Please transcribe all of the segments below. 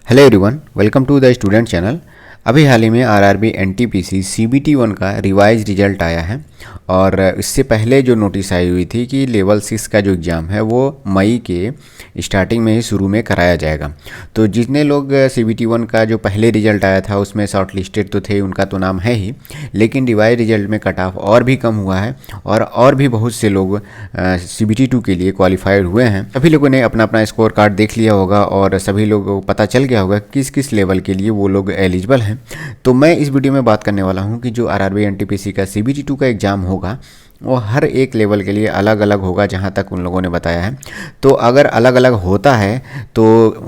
Hello everyone, welcome to the student channel. अभी हाल ही में आरआरबी एनटीपीसी सीबीटी 1 का रिवाइज रिजल्ट आया है और इससे पहले जो नोटिस आई हुई थी कि लेवल 6 का जो एग्ज़ाम है वो मई के स्टार्टिंग में ही शुरू में कराया जाएगा। तो जितने लोग सीबीटी 1 का जो पहले रिजल्ट आया था उसमें शॉर्ट लिस्टेड तो थे, उनका तो नाम है ही, लेकिन रिवाइज रिजल्ट में कट ऑफ और भी कम हुआ है और भी बहुत से लोग सीबीटी 2 के लिए क्वालिफाइड हुए हैं। सभी लोगों ने अपना अपना स्कोर कार्ड देख लिया होगा और सभी लोगों को पता चल गया होगा किस किस लेवल के लिए वो लोग एलिजिबल हैं। तो मैं इस वीडियो में बात करने वाला हूं कि जो आरआरबी एनटीपीसी का सीबीटी 2 का एग्ज़ाम होगा वो हर एक लेवल के लिए अलग अलग होगा, जहां तक उन लोगों ने बताया है। तो अगर अलग अलग होता है तो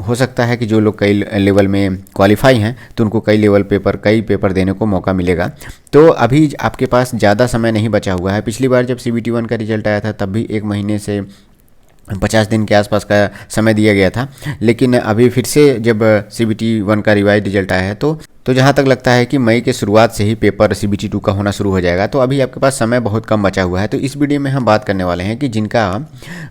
हो सकता है कि जो लोग कई लेवल में क्वालिफाई हैं तो उनको कई पेपर देने को मौका मिलेगा। तो अभी आपके पास ज़्यादा समय नहीं बचा हुआ है। पिछली बार जब सीबीटी 1 का रिजल्ट आया था तब भी 1 महीने से 50 दिन के आसपास का समय दिया गया था, लेकिन अभी फिर से जब सीबीटी 1 का रिवाइज रिजल्ट आया है तो जहाँ तक लगता है कि मई के शुरुआत से ही पेपर सीबीटी 2 का होना शुरू हो जाएगा। तो अभी आपके पास समय बहुत कम बचा हुआ है। तो इस वीडियो में हम बात करने वाले हैं कि जिनका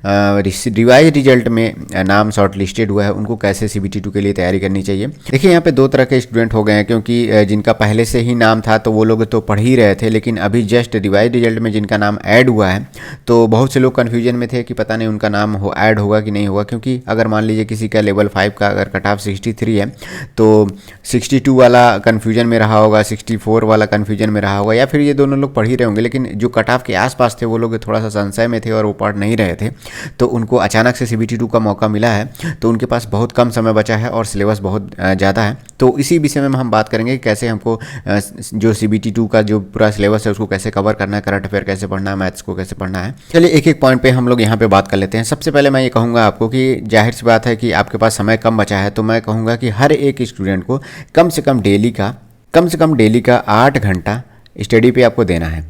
रिवाइज रिजल्ट में नाम शॉर्ट लिस्टेड हुआ है उनको कैसे सीबीटी 2 के लिए तैयारी करनी चाहिए। देखिए, यहाँ पे दो तरह के स्टूडेंट हो गए हैं, क्योंकि जिनका पहले से ही नाम था तो वो लोग तो पढ़ ही रहे थे, लेकिन अभी जस्ट रिवाइज रिजल्ट में जिनका नाम ऐड हुआ है तो बहुत से लोग कन्फ्यूजन में थे कि पता नहीं उनका नाम ऐड होगा कि नहीं होगा। क्योंकि अगर मान लीजिए किसी का लेवल 5 का अगर कट ऑफ 63 है तो 62 वाला कन्फ्यूजन में रहा होगा, 64 वाला कन्फ्यूजन में रहा होगा, या फिर ये दोनों लोग पढ़ ही रहे होंगे, लेकिन जो कट ऑफ के आसपास थे वो लोग थोड़ा सा संशय में थे और वो पढ़ नहीं रहे थे। तो उनको अचानक से सीबीटी 2 का मौका मिला है, तो उनके पास बहुत कम समय बचा है और सिलेबस बहुत ज़्यादा है। तो इसी विषय में हम बात करेंगे कि कैसे हमको जो सीबीटी 2 का जो पूरा सिलेबस है उसको कैसे कवर करना है, करंट अफेयर कैसे पढ़ना है, मैथ्स को कैसे पढ़ना है। चलिए एक एक पॉइंट पे हम लोग यहाँ पे बात कर लेते हैं। सबसे पहले मैं ये कहूँगा आपको कि जाहिर सी बात है कि आपके पास समय कम बचा है, तो मैं कहूँगा कि हर एक स्टूडेंट को कम से कम डेली का 8 घंटा स्टडी पे आपको देना है।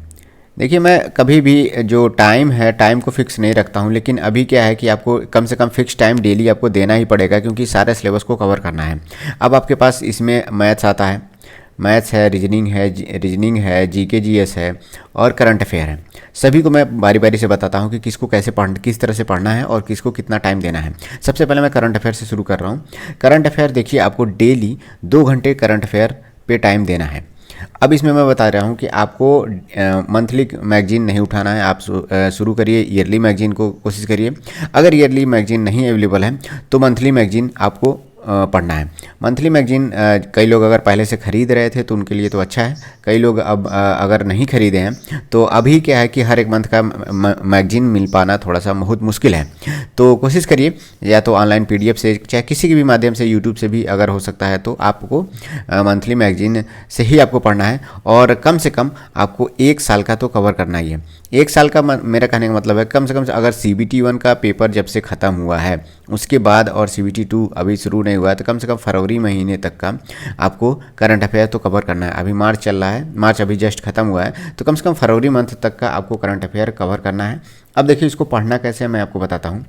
देखिए, मैं कभी भी जो टाइम को फिक्स नहीं रखता हूँ, लेकिन अभी क्या है कि आपको कम से कम फिक्स टाइम डेली आपको देना ही पड़ेगा, क्योंकि सारे सिलेबस को कवर करना है। अब आपके पास इसमें मैथ्स आता है, मैथ्स है, रीजनिंग है, जीके जीएस है और करंट अफेयर है। सभी को मैं बारी बारी से बताता हूँ कि किस तरह से पढ़ना है और किसको कितना टाइम देना है। सबसे पहले मैं करंट अफेयर से शुरू कर रहा हूँ। करंट अफेयर देखिए, आपको डेली 2 घंटे करंट अफेयर पे टाइम देना है। अब इसमें मैं बता रहा हूँ कि आपको मंथली मैगजीन नहीं उठाना है, आप शुरू करिए ईयरली मैगजीन को कोशिश करिए। अगर ईयरली मैगजीन नहीं अवेलेबल है तो मंथली मैगजीन आपको पढ़ना है। मंथली मैगजीन कई लोग अगर पहले से ख़रीद रहे थे तो उनके लिए तो अच्छा है, कई लोग अब अगर नहीं खरीदे हैं तो अभी क्या है कि हर एक मंथ का मैगजीन मिल पाना थोड़ा सा बहुत मुश्किल है। तो कोशिश करिए या तो ऑनलाइन पीडीएफ से, चाहे किसी भी माध्यम से, यूट्यूब से भी अगर हो सकता है तो आपको मंथली मैगजीन से ही आपको पढ़ना है। और कम से कम आपको 1 साल का तो कवर करना ही है। 1 साल का मेरा कहने का मतलब है कम से कम अगर सीबीटी 1 का पेपर जब से ख़त्म हुआ है उसके बाद और सीबीटी 2 अभी शुरू नहीं हुआ है तो कम से कम फरवरी महीने तक का आपको करंट अफेयर तो कवर करना है। अभी मार्च चल रहा है, मार्च अभी जस्ट खत्म हुआ है, तो कम से कम फरवरी मंथ तक का आपको करंट अफेयर कवर करना है। अब देखिए, इसको पढ़ना कैसे है मैं आपको बताता हूँ।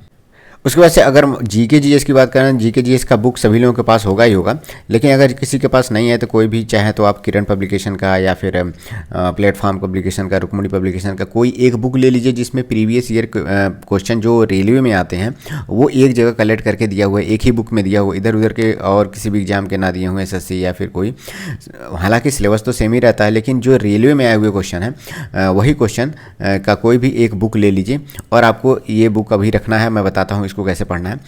उसके बाद से अगर जीके जीएस की बात करें, जीके जीएस का बुक सभी लोगों के पास होगा ही होगा, लेकिन अगर किसी के पास नहीं है तो कोई भी चाहे तो आप किरण पब्लिकेशन का या फिर प्लेटफॉर्म पब्लिकेशन का, रुक्मणी पब्लिकेशन का कोई एक बुक ले लीजिए जिसमें प्रीवियस ईयर क्वेश्चन जो रेलवे में आते हैं वो एक जगह कलेक्ट करके दिया हुआ है, एक ही बुक में दिया हुआ, इधर उधर के और किसी भी एग्जाम के ना दिए हुए, एसएससी या फिर कोई। हालांकि सिलेबस तो सेम ही रहता है, लेकिन जो रेलवे में आए हुए क्वेश्चन है वही क्वेश्चन का कोई भी एक बुक ले लीजिए और आपको ये बुक अभी रखना है। मैं बताता हूँ इसको कैसे पढ़ना है।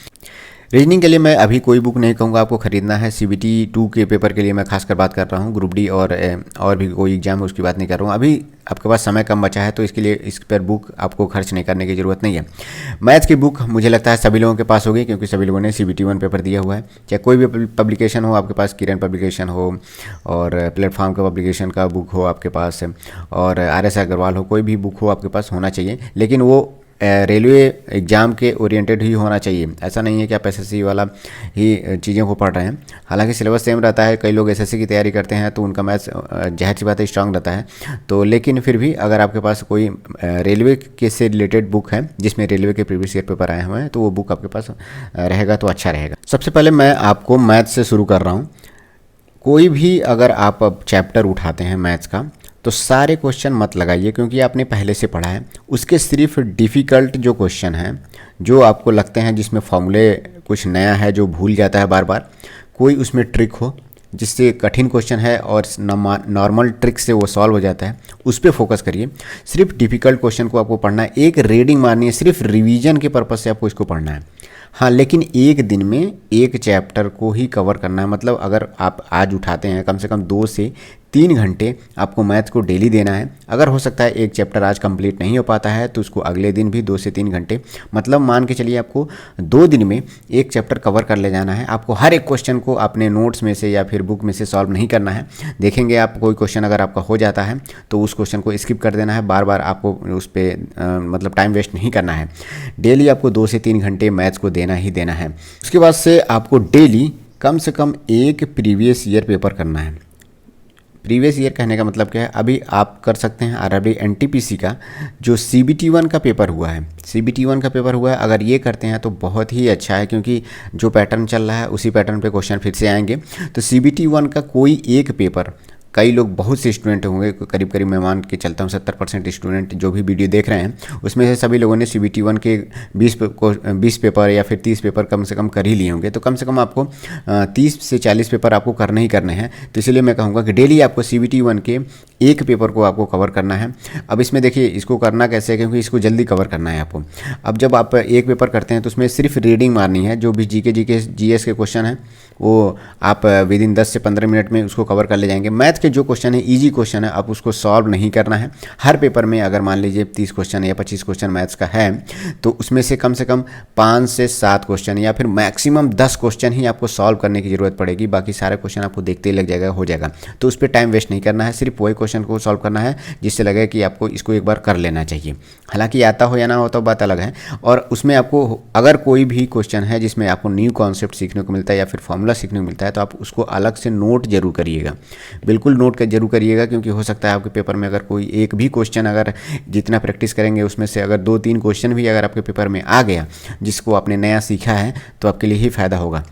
रीजनिंग के लिए मैं अभी कोई बुक नहीं कहूँगा आपको खरीदना है। सीबीटी 2 के पेपर के लिए मैं खासकर बात कर रहा हूँ, ग्रुप डी और भी कोई एग्जाम है उसकी बात नहीं कर रहा हूँ। अभी आपके पास समय कम बचा है तो इसके लिए इस पर बुक आपको खर्च नहीं करने की ज़रूरत नहीं है। मैथ्स की बुक मुझे लगता है सभी लोगों के पास होगी, क्योंकि सभी लोगों ने सीबीटी 1 पेपर दिया हुआ है। चाहे कोई भी पब्लिकेशन हो आपके पास, किरण पब्लिकेशन हो और प्लेटफॉर्म का पब्लिकेशन का बुक हो आपके पास और RS अग्रवाल हो, कोई भी बुक हो आपके पास होना चाहिए, लेकिन वो रेलवे एग्ज़ाम के ओरिएंटेड ही होना चाहिए। ऐसा नहीं है कि आप एसएससी वाला ही चीज़ों को पढ़ रहे हैं। हालांकि सिलेबस सेम रहता है, कई लोग एसएससी की तैयारी करते हैं तो उनका मैथ्स जाहिर सी बात है स्ट्रांग रहता है। तो लेकिन फिर भी अगर आपके पास कोई रेलवे के से रिलेटेड बुक है जिसमें रेलवे के प्रीवियस ईयर पेपर आए हुए हैं तो वो बुक आपके पास रहेगा तो अच्छा रहेगा। सबसे पहले मैं आपको मैथ्स से शुरू कर रहा हूँ। कोई भी अगर आप चैप्टर उठाते हैं मैथ्स का तो सारे क्वेश्चन मत लगाइए, क्योंकि आपने पहले से पढ़ा है। उसके सिर्फ डिफ़िकल्ट जो क्वेश्चन हैं, जो आपको लगते हैं जिसमें फॉर्मूले कुछ नया है जो भूल जाता है बार बार, कोई उसमें ट्रिक हो जिससे कठिन क्वेश्चन है और नॉर्मल ट्रिक से वो सॉल्व हो जाता है, उस पर फोकस करिए। सिर्फ डिफ़िकल्ट क्वेश्चन को आपको पढ़ना है, एक रीडिंग मारनी है, सिर्फ रिवीजन के पर्पज़ से आपको इसको पढ़ना है। हाँ, लेकिन एक दिन में एक चैप्टर को ही कवर करना है। मतलब अगर आप आज उठाते हैं, कम से कम 2 से 3 घंटे आपको मैथ को डेली देना है। अगर हो सकता है एक चैप्टर आज कंप्लीट नहीं हो पाता है तो उसको अगले दिन भी 2 से 3 घंटे, मतलब मान के चलिए आपको 2 दिन में एक चैप्टर कवर कर ले जाना है। आपको हर एक क्वेश्चन को अपने नोट्स में से या फिर बुक में से सॉल्व नहीं करना है। देखेंगे आप कोई क्वेश्चन अगर आपका हो जाता है तो उस क्वेश्चन को स्किप कर देना है, बार बार आपको उस पर मतलब टाइम वेस्ट नहीं करना है। डेली आपको 2 से 3 घंटे मैथ्स को देना ही देना है। उसके बाद से आपको डेली कम से कम एक प्रीवियस ईयर पेपर करना है। प्रीवियस ईयर कहने का मतलब क्या है, अभी आप कर सकते हैं आरआरबी एनटीपीसी का जो CBT1 का पेपर हुआ है, CBT1 का पेपर हुआ है, अगर ये करते हैं तो बहुत ही अच्छा है, क्योंकि जो पैटर्न चल रहा है उसी पैटर्न पे क्वेश्चन फिर से आएंगे। तो CBT1 का कोई एक पेपर, कई लोग बहुत से स्टूडेंट होंगे, करीब करीब मैं मान के चलता हूँ 70% स्टूडेंट जो भी वीडियो देख रहे हैं उसमें से सभी लोगों ने CBT1 के 20 पेपर या फिर 30 पेपर कम से कम कर ही लिए होंगे। तो कम से कम आपको 30 से 40 पेपर आपको करने ही करने हैं। तो इसलिए मैं कहूँगा कि डेली आपको CBT1 के एक पेपर को आपको कवर करना है। अब इसमें देखिए इसको करना कैसे है, क्योंकि इसको जल्दी कवर करना है आपको। अब जब आप एक पेपर करते हैं तो उसमें सिर्फ रीडिंग मारनी है, जो भी GS के क्वेश्चन है वो आप विदिन 10 से 15 मिनट में उसको कवर कर ले जाएंगे। मैथ के जो क्वेश्चन है, इजी क्वेश्चन है, आप उसको सॉल्व नहीं करना है। हर पेपर में अगर मान लीजिए 30 क्वेश्चन या 25 क्वेश्चन मैथ्स का है तो उसमें से कम 5 से 7 क्वेश्चन या फिर मैक्सिमम 10 क्वेश्चन ही आपको सॉल्व करने की ज़रूरत पड़ेगी। बाकी सारे क्वेश्चन आपको देखते ही लग जाएगा, हो जाएगा। तो उस पर टाइम वेस्ट नहीं करना है, सिर्फ वही क्वेश्चन को सॉल्व करना है जिससे लगे कि आपको इसको एक बार कर लेना चाहिए। हालांकि आता हो या ना हो तो बात अलग है। और उसमें आपको अगर कोई भी क्वेश्चन है जिसमें आपको न्यू कॉन्सेप्ट सीखने को मिलता है या फिर फॉर्मूला सीखने को मिलता है तो आप उसको अलग से नोट जरूर करिएगा, बिल्कुल नोट जरूर करिएगा, क्योंकि हो सकता है आपके पेपर में अगर कोई एक भी क्वेश्चन, अगर जितना प्रैक्टिस करेंगे उसमें से अगर 2-3 क्वेश्चन भी अगर आपके पेपर में आ गया जिसको आपने नया सीखा है तो आपके लिए ही फ़ायदा होगा।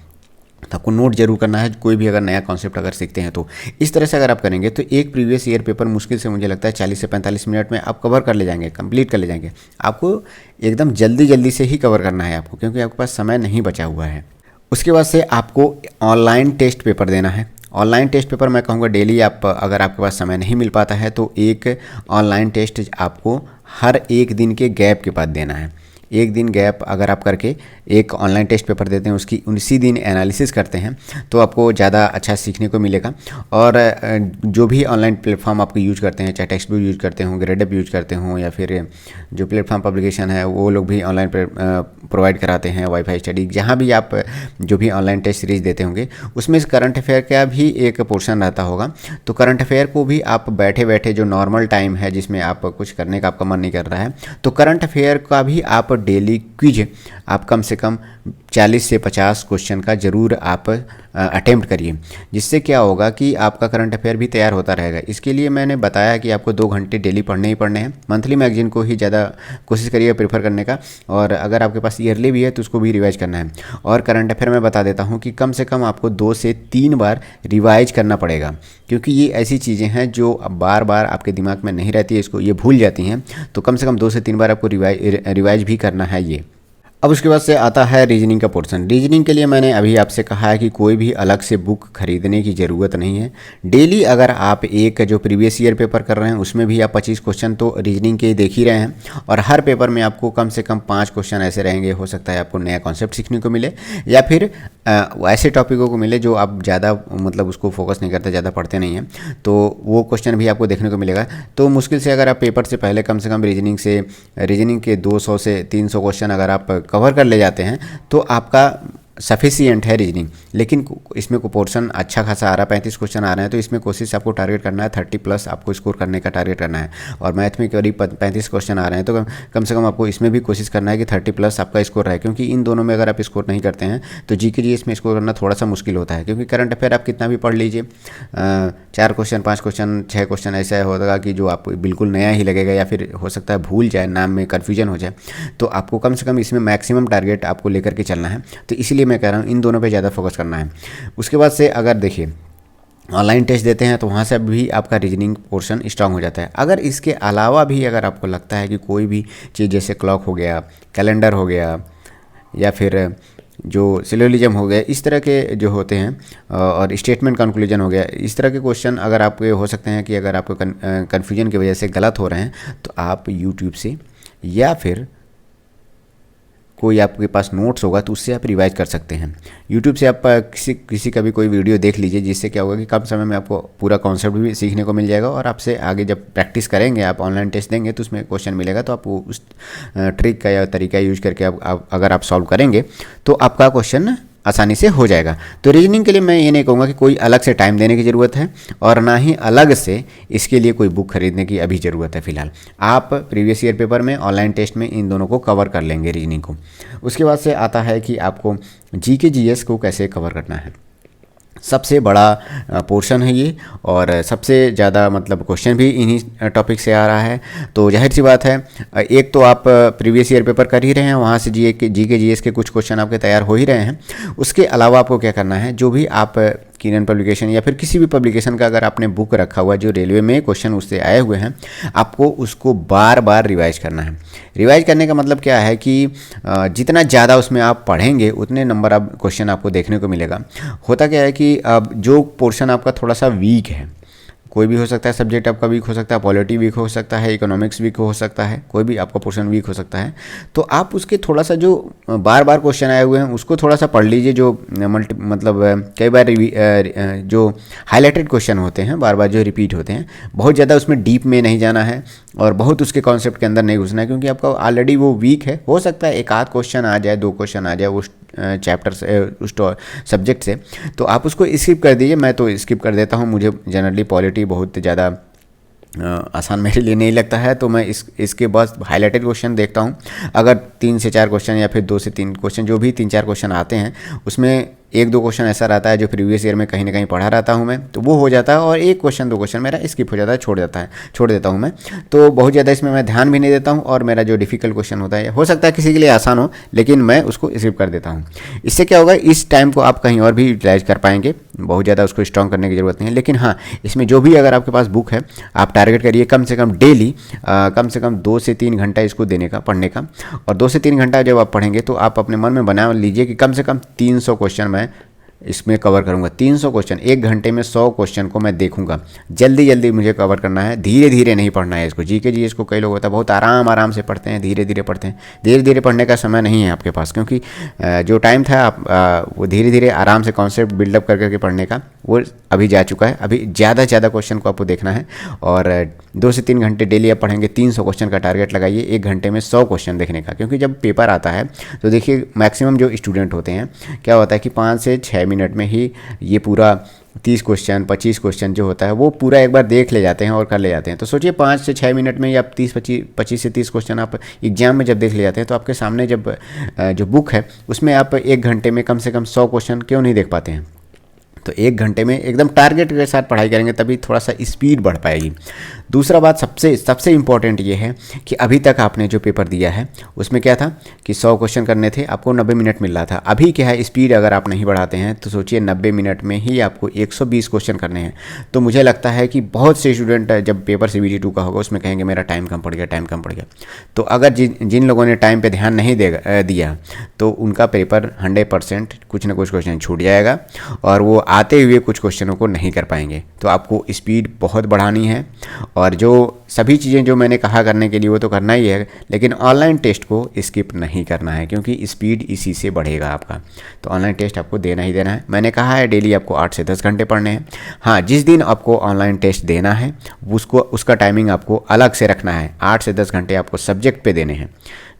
तो आपको नोट जरूर करना है, कोई भी अगर नया कॉन्सेप्ट अगर सीखते हैं तो। इस तरह से अगर आप करेंगे तो एक प्रीवियस ईयर पेपर मुश्किल से मुझे लगता है 40 से 45 मिनट में आप कवर कर ले जाएंगे, कंप्लीट कर ले जाएंगे। आपको एकदम जल्दी से ही कवर करना है आपको, क्योंकि आपके पास समय नहीं बचा हुआ है। उसके बाद से आपको ऑनलाइन टेस्ट पेपर देना है। ऑनलाइन टेस्ट पेपर मैं कहूँगा डेली आप, अगर आपके पास समय नहीं मिल पाता है तो एक ऑनलाइन टेस्ट आपको हर एक दिन के गैप के बाद देना है। एक दिन गैप अगर आप करके एक ऑनलाइन टेस्ट पेपर देते हैं, उसकी उसी दिन एनालिसिस करते हैं तो आपको ज़्यादा अच्छा सीखने को मिलेगा। और जो भी ऑनलाइन प्लेटफॉर्म आपको यूज करते हैं, चाहे टेक्स्ट बुक यूज करते हों, ग्रेडअप यूज करते हों या फिर जो प्लेटफॉर्म पब्लिकेशन है वो लोग भी ऑनलाइन प्रोवाइड कराते हैं, वाईफाई स्टडी, जहाँ भी आप जो भी ऑनलाइन टेस्ट सीरीज देते होंगे उसमें करंट अफेयर का भी एक पोर्शन रहता होगा। तो करंट अफेयर को भी आप बैठे बैठे, जो नॉर्मल टाइम है जिसमें आप कुछ करने का आपका मन नहीं कर रहा है, तो करंट अफेयर का भी आप डेली क्विज आप कम से कम 40 से 50 क्वेश्चन का ज़रूर आप अटेम्प्ट करिए, जिससे क्या होगा कि आपका करंट अफेयर भी तैयार होता रहेगा। इसके लिए मैंने बताया कि आपको 2 घंटे डेली पढ़ने ही पढ़ने हैं। मंथली मैगजीन को ही ज़्यादा कोशिश करिए प्रेफर करने का, और अगर आपके पास ईयरली भी है तो उसको भी रिवाइज करना है। और करंट अफेयर मैं बता देता हूँ कि कम से कम आपको 2 से 3 बार रिवाइज करना पड़ेगा, क्योंकि ये ऐसी चीज़ें हैं जो बार बार आपके दिमाग में नहीं रहती है, इसको ये भूल जाती हैं। तो कम से कम 2 से 3 बार आपको रिवाइज भी करना है ये। अब उसके बाद से आता है रीजनिंग का पोर्शन। रीजनिंग के लिए मैंने अभी आपसे कहा है कि कोई भी अलग से बुक खरीदने की ज़रूरत नहीं है। डेली अगर आप एक जो प्रीवियस ईयर पेपर कर रहे हैं उसमें भी आप 25 क्वेश्चन तो रीजनिंग के देख ही रहे हैं, और हर पेपर में आपको कम से कम 5 क्वेश्चन ऐसे रहेंगे, हो सकता है आपको नया कॉन्सेप्ट सीखने को मिले या फिर ऐसे टॉपिकों को मिले जो आप ज़्यादा मतलब उसको फोकस नहीं करते, ज़्यादा पढ़ते नहीं हैं, तो वो क्वेश्चन भी आपको देखने को मिलेगा। तो मुश्किल से अगर आप पेपर से पहले कम से कम रीजनिंग के 200 से 300 क्वेश्चन अगर आप कवर कर ले जाते हैं तो आपका सफिशिएंट है रीजनिंग। लेकिन इसमें को पोर्शन अच्छा खासा आ रहा है, 35 क्वेश्चन आ रहे हैं, तो इसमें कोशिश आपको टारगेट करना है 30+ आपको स्कोर करने का टारगेट करना है। और मैथ में करीब 35 क्वेश्चन आ रहे हैं, तो कम से कम आपको इसमें भी कोशिश करना है कि 30+ आपका स्कोर रहे, क्योंकि इन दोनों में अगर आप स्कोर नहीं करते हैं तो जीके जीएस में स्कोर करना थोड़ा सा मुश्किल होता है। क्योंकि करंट अफेयर आप कितना भी पढ़ लीजिए, 4 क्वेश्चन 5 क्वेश्चन 6 क्वेश्चन ऐसा होगा कि जो आपको बिल्कुल नया ही लगेगा, या फिर हो सकता है भूल जाए, नाम में कन्फ्यूजन हो जाए। तो आपको कम से कम इसमें मैक्सिमम टारगेट आपको लेकर के चलना है। तो इसीलिए मैं कह रहा हूँ इन दोनों पे ज़्यादा फोकस करना है। उसके बाद से अगर देखिए ऑनलाइन टेस्ट देते हैं तो वहाँ से भी आपका रीजनिंग पोर्शन स्ट्रांग हो जाता है। अगर इसके अलावा भी अगर आपको लगता है कि कोई भी चीज़ जैसे क्लॉक हो गया, कैलेंडर हो गया, या फिर जो सिलोजिज्म हो गया, इस तरह के जो होते हैं, और स्टेटमेंट कंक्लूजन हो गया, इस तरह के क्वेश्चन अगर आपके हो सकते हैं कि अगर आपको कन्फ्यूजन की वजह से गलत हो रहे हैं, तो आप यूट्यूब से या फिर कोई आपके पास नोट्स होगा तो उससे आप रिवाइज कर सकते हैं। यूट्यूब से आप किसी का भी कोई वीडियो देख लीजिए, जिससे क्या होगा कि कम समय में आपको पूरा कॉन्सेप्ट भी सीखने को मिल जाएगा, और आपसे आगे जब प्रैक्टिस करेंगे, आप ऑनलाइन टेस्ट देंगे तो उसमें क्वेश्चन मिलेगा, तो आप उस ट्रिक का या तरीका यूज करके आप अगर आप सॉल्व करेंगे तो आपका क्वेश्चन आसानी से हो जाएगा। तो रीजनिंग के लिए मैं ये नहीं कहूँगा कि कोई अलग से टाइम देने की ज़रूरत है, और ना ही अलग से इसके लिए कोई बुक खरीदने की अभी ज़रूरत है फ़िलहाल। आप प्रीवियस ईयर पेपर में, ऑनलाइन टेस्ट में इन दोनों को कवर कर लेंगे, रीजनिंग को। उसके बाद से आता है कि आपको जीके जीएस को कैसे कवर करना है। सबसे बड़ा पोर्शन है ये, और सबसे ज़्यादा मतलब क्वेश्चन भी इन्हीं टॉपिक से आ रहा है। तो जाहिर सी बात है, एक तो आप प्रीवियस ईयर पेपर कर ही रहे हैं, वहाँ से जीके जीएस के कुछ क्वेश्चन आपके तैयार हो ही रहे हैं। उसके अलावा आपको क्या करना है, जो भी आप किरण पब्लिकेशन या फिर किसी भी पब्लिकेशन का अगर आपने बुक रखा हुआ है, जो रेलवे में क्वेश्चन उससे आए हुए हैं, आपको उसको बार बार रिवाइज करना है। रिवाइज करने का मतलब क्या है कि जितना ज़्यादा उसमें आप पढ़ेंगे उतने नंबर अब क्वेश्चन आपको देखने को मिलेगा। होता क्या है कि अब जो पोर्शन आपका थोड़ा सा वीक है, कोई भी हो सकता है, सब्जेक्ट आपका वीक हो सकता है, पॉलिटी वीक हो सकता है, इकोनॉमिक्स वीक हो सकता है, कोई भी आपका पोर्शन वीक हो सकता है, तो आप उसके थोड़ा सा जो बार बार क्वेश्चन आए हुए हैं उसको थोड़ा सा पढ़ लीजिए। जो मतलब कई बार जो हाईलाइटेड क्वेश्चन होते हैं, बार बार जो रिपीट होते हैं, बहुत ज़्यादा उसमें डीप में नहीं जाना है और बहुत उसके कॉन्सेप्ट के अंदर नहीं घुसना है, क्योंकि आपका ऑलरेडी वो वीक है। हो सकता है एक आध क्वेश्चन आ जाए, 2 क्वेश्चन आ जाए उस चैप्टर से, उस सब्जेक्ट से, तो आप उसको स्किप कर दीजिए। मैं तो स्किप कर देता हूँ, मुझे जनरली पॉलिटी बहुत ज़्यादा आसान मेरे लिए नहीं लगता है, तो मैं इसके बस हाईलाइटेड क्वेश्चन देखता हूँ। अगर 3 से 4 क्वेश्चन या फिर 2 से 3 क्वेश्चन, जो भी 3-4 क्वेश्चन आते हैं, उसमें 1-2 क्वेश्चन ऐसा रहता है जो प्रीवियस ईयर में कहीं ना कहीं पढ़ा रहता हूँ मैं, तो वो हो जाता है, और 1 क्वेश्चन 2 क्वेश्चन मेरा स्किप हो जाता है, छोड़ देता हूँ मैं। तो बहुत ज़्यादा इसमें मैं ध्यान भी नहीं देता हूँ, और मेरा जो डिफ़िकल्ट क्वेश्चन होता है, हो सकता है किसी के लिए आसान हो, लेकिन मैं उसको स्किप कर देता हूँ। इससे क्या होगा, इस टाइम को आप कहीं और भी यूटिलाइज कर पाएंगे, बहुत ज़्यादा उसको स्ट्रॉन्ग करने की ज़रूरत नहीं है। लेकिन हाँ, इसमें जो भी अगर आपके पास बुक है, आप टारगेट करिए कम से कम डेली कम से कम 2 से 3 घंटा इसको देने का, पढ़ने का। और 2 से 3 घंटा जब आप पढ़ेंगे तो आप अपने मन में बना लीजिए कि कम से कम 300 क्वेश्चन मैं इसमें कवर करूंगा। 300 क्वेश्चन, 1 घंटे में 100 क्वेश्चन को मैं देखूंगा। जल्दी जल्दी मुझे कवर करना है, धीरे धीरे नहीं पढ़ना है इसको। जीके जी इसको कई लोग होता है बहुत आराम से पढ़ते हैं, धीरे धीरे पढ़ते हैं। धीरे धीरे पढ़ने का समय नहीं है आपके पास, क्योंकि जो टाइम था आप वो धीरे धीरे आराम से कॉन्सेप्ट बिल्डअप कर करके पढ़ने का, वो अभी जा चुका है। अभी ज़्यादा क्वेश्चन को आपको देखना है, और 2 से 3 घंटे डेली आप पढ़ेंगे। 300 क्वेश्चन का टारगेट लगाइए, 1 घंटे में 100 क्वेश्चन देखने का। क्योंकि जब पेपर आता है तो देखिए मैक्सिमम जो स्टूडेंट होते हैं, क्या होता है कि 5 से 6 मिनट में ही ये पूरा 30 क्वेश्चन 25 क्वेश्चन जो होता है वो पूरा एक बार देख ले जाते हैं और कर ले जाते हैं। तो सोचिए 5 से 6 मिनट में या 25 से 30 क्वेश्चन आप एग्जाम में जब देख ले जाते हैं, तो आपके सामने जब जो बुक है उसमें आप 1 घंटे में कम से कम 100 क्वेश्चन क्यों नहीं देख पाते हैं। तो 1 घंटे में एकदम टारगेट के साथ पढ़ाई करेंगे, तभी थोड़ा सा स्पीड बढ़ पाएगी। दूसरा बात सबसे इम्पॉर्टेंट ये है कि अभी तक आपने जो पेपर दिया है उसमें क्या था कि 100 क्वेश्चन करने थे, आपको 90 मिनट मिल रहा था। अभी क्या है, स्पीड अगर आप नहीं बढ़ाते हैं तो सोचिए 90 मिनट में ही आपको 120 क्वेश्चन करने हैं। तो मुझे लगता है कि बहुत से स्टूडेंट जब पेपर CBT 2 का होगा उसमें कहेंगे मेरा टाइम कम पड़ गया। तो अगर जिन लोगों ने टाइम पर ध्यान नहीं दिया तो उनका पेपर 100% कुछ ना कुछ क्वेश्चन छूट जाएगा, और वो आते हुए कुछ क्वेश्चनों को नहीं कर पाएंगे। तो आपको स्पीड बहुत बढ़ानी है, और जो सभी चीज़ें जो मैंने कहा करने के लिए वो तो करना ही है, लेकिन ऑनलाइन टेस्ट को स्किप नहीं करना है, क्योंकि स्पीड इसी से बढ़ेगा आपका। तो ऑनलाइन टेस्ट आपको देना ही देना है। मैंने कहा है डेली आपको 8 से 10 घंटे पढ़ने हैं। हाँ, जिस दिन आपको ऑनलाइन टेस्ट देना है उसका टाइमिंग आपको अलग से रखना है। 8 से 10 घंटे आपको सब्जेक्ट पे देने हैं।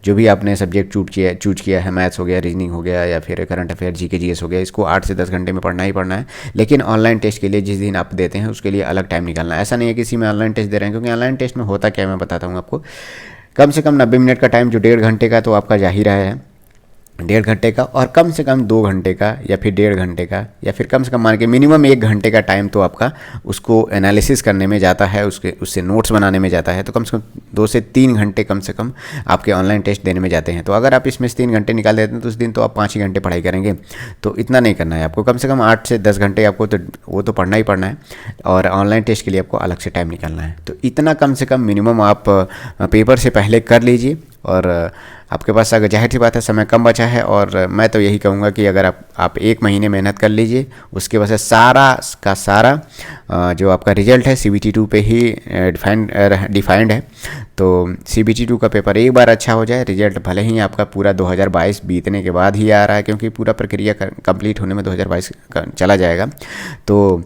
जो भी आपने सब्जेक्ट चूज किया है, मैथ्स हो गया, रीजनिंग हो गया, या फिर करंट अफेयर जीके जीएस हो गया, इसको 8 से 10 घंटे में पढ़ना ही पढ़ना है। लेकिन ऑनलाइन टेस्ट के लिए जिस दिन आप देते हैं उसके लिए अलग टाइम निकालना है। ऐसा नहीं है कि इसी में ऑनलाइन टेस्ट दे रहे हैं, क्योंकि ऑनलाइन टेस्ट में होता क्या है मैं बताता हूँ आपको। कम से कम 90 मिनट का टाइम, जो 1.5 घंटे का तो आपका जा ही रहा है, 1.5 घंटे का, और कम से कम 2 घंटे का या फिर 1.5 घंटे का, या फिर कम से कम मान के मिनिमम 1 घंटे का टाइम तो आपका उसको एनालिसिस करने में जाता है, उससे नोट्स बनाने में जाता है। तो कम से कम 2 से 3 घंटे कम से कम आपके ऑनलाइन टेस्ट देने में जाते हैं। तो अगर आप इसमें से 3 घंटे निकाल देते हैं तो उस दिन तो आप 5 ही घंटे पढ़ाई करेंगे। तो इतना नहीं करना है आपको, कम से कम 8 से 10 घंटे आपको तो वो तो पढ़ना ही पढ़ना है, और ऑनलाइन टेस्ट के लिए आपको अलग से टाइम निकालना है। तो इतना कम से कम मिनिमम आप पेपर से पहले कर लीजिए। और आपके पास अगर जाहिर सी बात है समय कम बचा है, और मैं तो यही कहूँगा कि अगर आप 1 महीने मेहनत कर लीजिए, उसके वजह से सारा का सारा जो आपका रिजल्ट है CBT2 पे ही डिफाइंड है। तो CBT2 का पेपर एक बार अच्छा हो जाए, रिजल्ट भले ही आपका पूरा 2022 बीतने के बाद ही आ रहा है, क्योंकि पूरा प्रक्रिया कंप्लीट होने में 2022 चला जाएगा, तो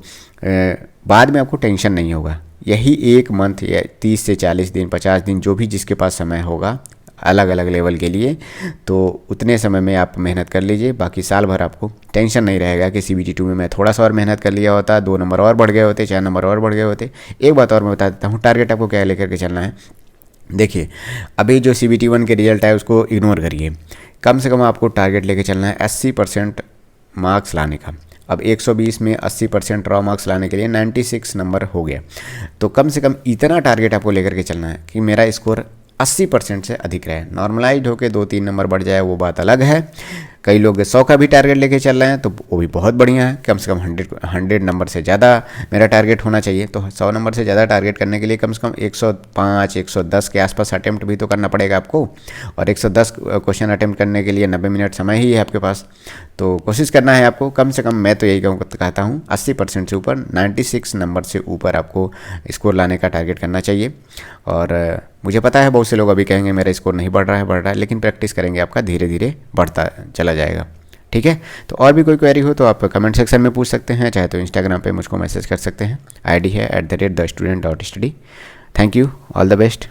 बाद में आपको टेंशन नहीं होगा। यही 1 मंथ या 30 से 40 दिन 50 दिन जो भी जिसके पास समय होगा अलग अलग लेवल के लिए, तो उतने समय में आप मेहनत कर लीजिए। बाकी साल भर आपको टेंशन नहीं रहेगा कि CBT2 में मैं थोड़ा सा और मेहनत कर लिया होता, 2 नंबर और बढ़ गए होते, 4 नंबर और बढ़ गए होते। एक बात और मैं बता देता हूँ, टारगेट आपको क्या लेकर के चलना है। देखिए, अभी जो CBT1 के रिजल्ट है उसको इग्नोर करिए, कम से कम आपको टारगेट लेके चलना है 80% मार्क्स लाने का। अब 120 में 80% रॉ मार्क्स लाने के लिए 96 नंबर हो गया, तो कम से कम इतना टारगेट आपको लेकर के चलना है कि मेरा स्कोर 80% से अधिक रहे। नॉर्मलाइज होकर 2-3 नंबर बढ़ जाए वो बात अलग है। कई लोग 100 का भी टारगेट लेके चल रहे हैं, तो वो भी बहुत बढ़िया है। कम से कम 100 नंबर से ज़्यादा मेरा टारगेट होना चाहिए। तो 100 नंबर से ज़्यादा टारगेट करने के लिए कम से कम 105 110 के आसपास अटैम्प्ट भी तो करना पड़ेगा आपको, और 110 क्वेश्चन अटैम्प्ट करने के लिए 90 मिनट समय ही है आपके पास। तो कोशिश करना है आपको, कम से कम मैं तो यही कहता हूँ 80% से ऊपर, 96 नंबर से ऊपर आपको स्कोर लाने का टारगेट करना चाहिए। और मुझे पता है बहुत से लोग अभी कहेंगे मेरा स्कोर नहीं बढ़ रहा है, लेकिन प्रैक्टिस करेंगे आपका धीरे धीरे बढ़ता चला जाएगा। ठीक है, तो और भी कोई क्वेरी हो तो आप कमेंट सेक्शन में पूछ सकते हैं, चाहे तो इंस्टाग्राम पे मुझको मैसेज कर सकते हैं। ID है @thestudent.study। Thank you, all the best.